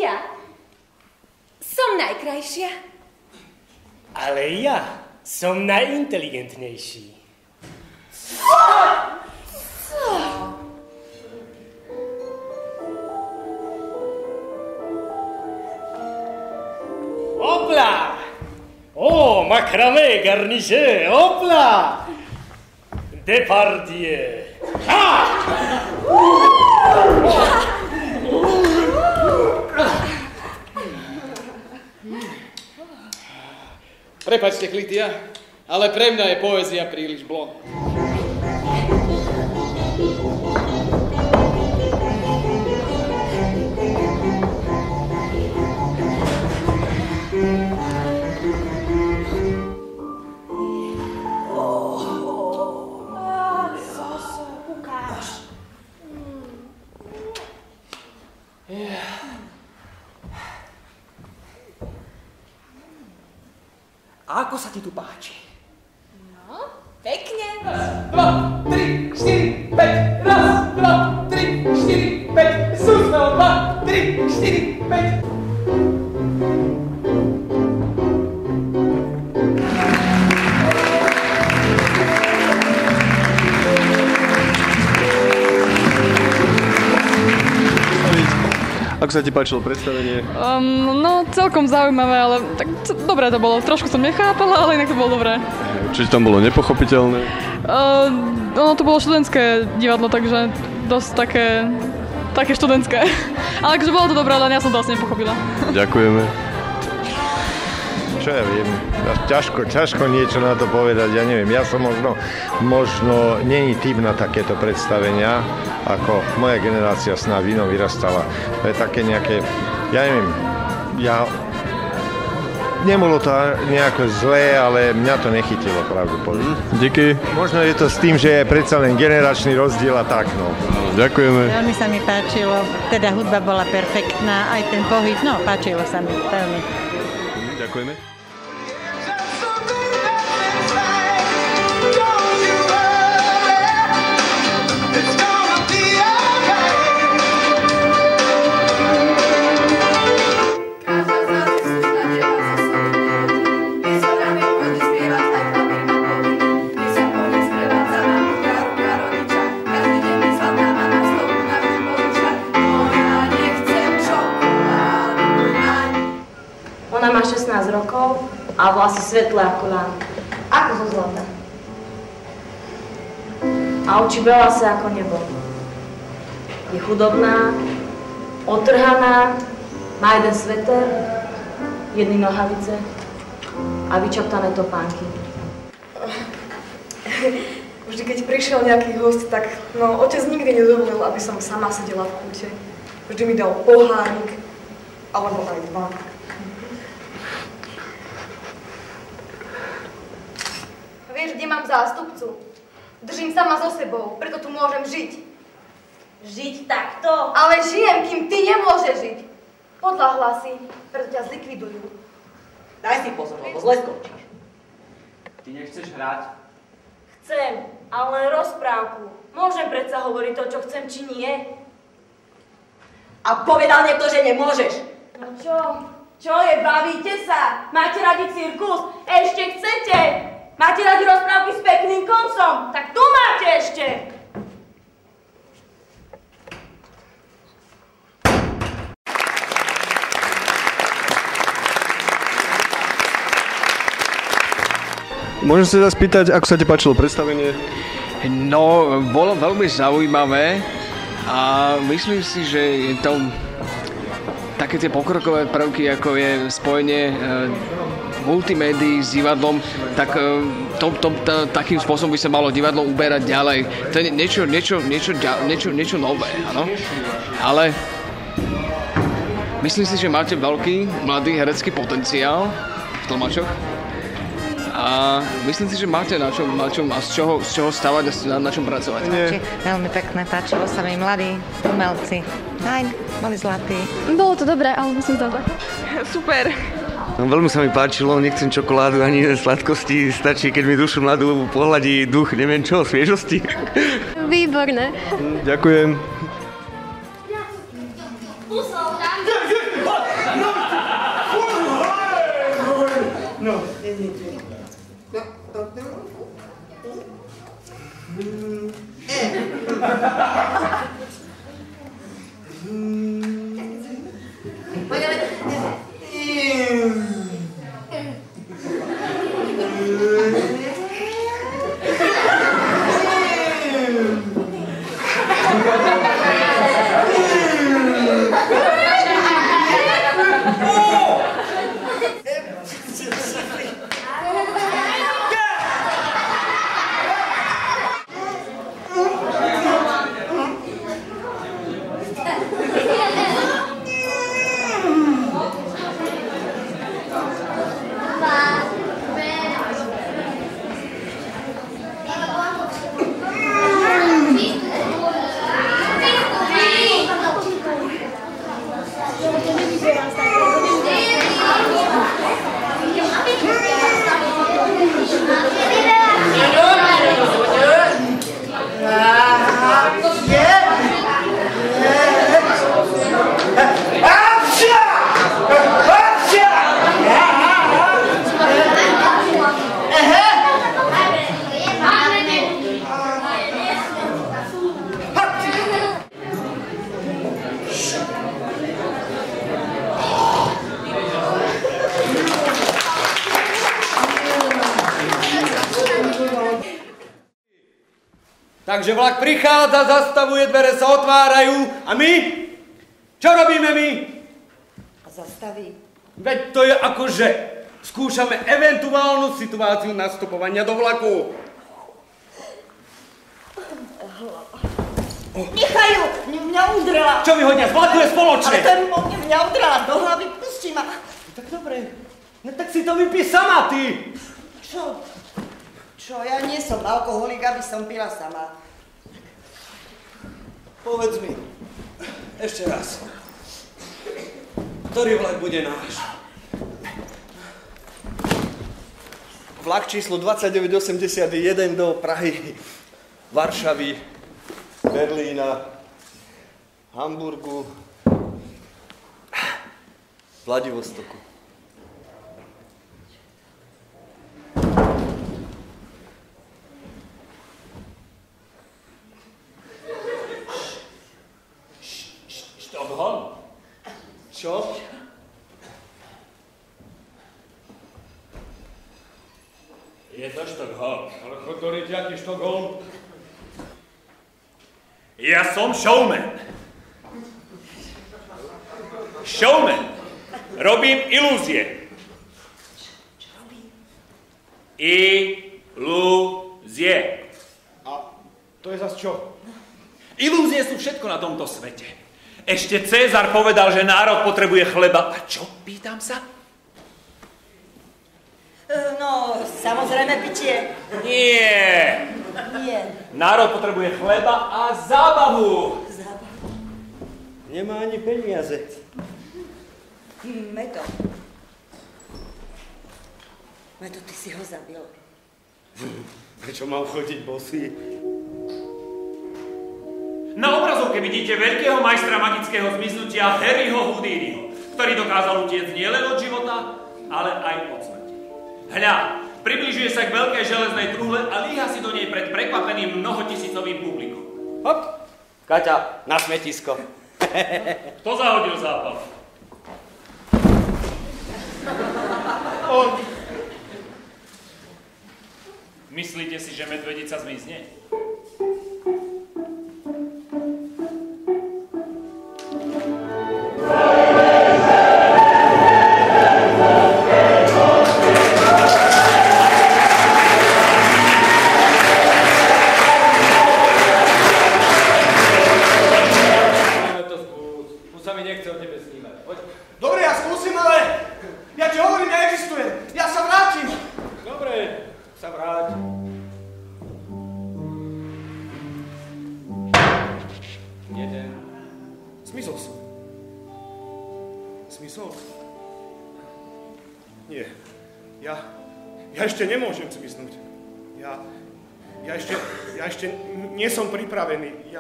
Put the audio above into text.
Ja som najkrajšia. Ale ja som najinteligentnejší. Hopla! Oh, macramé, garniché, hopla! Depardieu. Ha! Prepáčte, Klitia, ale pre mňa je poézia príliš blond. A ako sa ti tu páči? No, pekne. 1, 2, 3, 4, 5. 1, 2, 3, 4, 5. Súsmel. 2, 3, 4, 5. Ako sa ti páčilo predstavenie? No, celkom zaujímavé, ale tak dobre to bolo. Trošku som nechápala, ale inak to bolo dobré. Či tam bolo nepochopiteľné? Ono to bolo študentské divadlo, takže dosť také študentské. Ale akože bolo to dobré, ale ja som to asi nepochopila. Ďakujeme. Čo ja viem, ťažko niečo na to povedať, ja neviem, ja som možno není typ na takéto predstavenia, ako moja generácia sná v inom vyrastala. To je také nejaké, ja neviem, nebolo to nejako zlé, ale mňa to nechytilo, pravdu povedať. Díky. Možno je to s tým, že je predsa len generačný rozdiel a tak, no. Ďakujeme. Veľmi sa mi páčilo, teda hudba bola perfektná, aj ten pohyb, no páčilo sa mi veľmi. Ďakujeme. Ona má 16 rokov a vlasy svetlé ako lán. Ako zo zlata. A oči belasé ako nebo. Je chudobná, otrhaná, má jeden sveter, jedny nohavice a vyčaptané topánky. Vždy, keď prišiel nejaký host, tak no, otec nikdy nedovolil, aby som sama sedela v kúte. Vždy mi dal pohárik, alebo aj dva. Vieš, kde mám zástupcu? Držím sama so sebou, preto tu môžem žiť. Žiť takto? Ale žijem, kým ty nemôžeš žiť. Podľahla si, preto ťa zlikvidujú. Daj si pozor, lebo zle skončíš. Ty nechceš hrať? Chcem, ale len rozprávku. Môžem predsa hovoriť to, čo chcem, či nie. A povedal niekto, že nemôžeš. No čo? Čo je? Bavíte sa? Máte radi cirkus? Ešte chcete? Máte radi rozprávky s pekným koncom? Tak tu máte ešte! Môžem sa vás spýtať, ako sa ti páčilo predstavenie? No, bolo veľmi zaujímavé a myslím si, že je to také tie pokrokové prvky, ako je spojenie multimédií s divadlom, tak takým spôsobom by sa malo divadlo uberať ďalej. To je niečo nové, áno? Ale myslím si, že máte veľký mladý herecký potenciál v tlmačoch. A myslím si, že máte na čom a z čoho stavať a na čom pracovať. Veľmi pekné, páčilo sa mi, mladí umelci. Fajn, boli zlatí. Bolo to dobré, ale musím to tak. Super. No, veľmi sa mi páčilo, nechcem čokoládu ani sladkosti, stačí, keď mi dušu mladú pohľadí duch, neviem čo, sviežosti. Výborné. Ďakujem. No. Takže vlak prichádza, zastavuje, dvere sa otvárajú a my? Čo robíme my? Zastaví. Veď to je akože skúšame eventuálnu situáciu nastupovania do vlaku. Nechajú, mňa udrela. Čo vyhodia z vlaku je spoločné. Ale to mňa udrela do hlavy, pustí ma. Tak dobre, no tak si to vypij sama, ty. Čo? Čo, ja nie som alkoholik, aby som pila sama. Povedz mi, ešte raz, ktorý vlak bude náš? Vlak číslo 2981 do Prahy, Varšavy, Berlína, Hamburgu, Vladivostoku. Štokholm? Čo? Je to Štokholm. Ale chodorite, aký Štokholm? Ja som showman. Showman. Robím ilúzie. Ilúzie. A to je zas čo? Ilúzie sú všetko na tomto svete. Ešte Cézar povedal, že národ potrebuje chleba. A čo? Pýtam sa. No, samozrejme pitie. Nie. Nie. Národ potrebuje chleba a zábavu. Nemá ani peniaze. Meto. Meto, ty si ho zabil. Prečo mám chodiť bosý? Na obrazovke vidíte veľkého majstra magického zmiznutia Harryho Houdiniho, ktorý dokázal utiecť nielen od života, ale aj od smrti. Hľa, približuje sa k veľkej železnej truhle a líha si do nej pred prekvapeným mnohotisícovým publikom. Hop, Kaťa, na smetisko. Kto zahodil zápal? On. Myslíte si, že medvedica zmizne? Dobre, ja skúsim, ale ja ti hovorím, neexistujem. Ja sa vrátim. Dobre, sa vráť. Jeden. Zmizol som. Zmizol? Nie. Ja ešte nemôžem zmiznúť. Ja ešte nie som pripravený.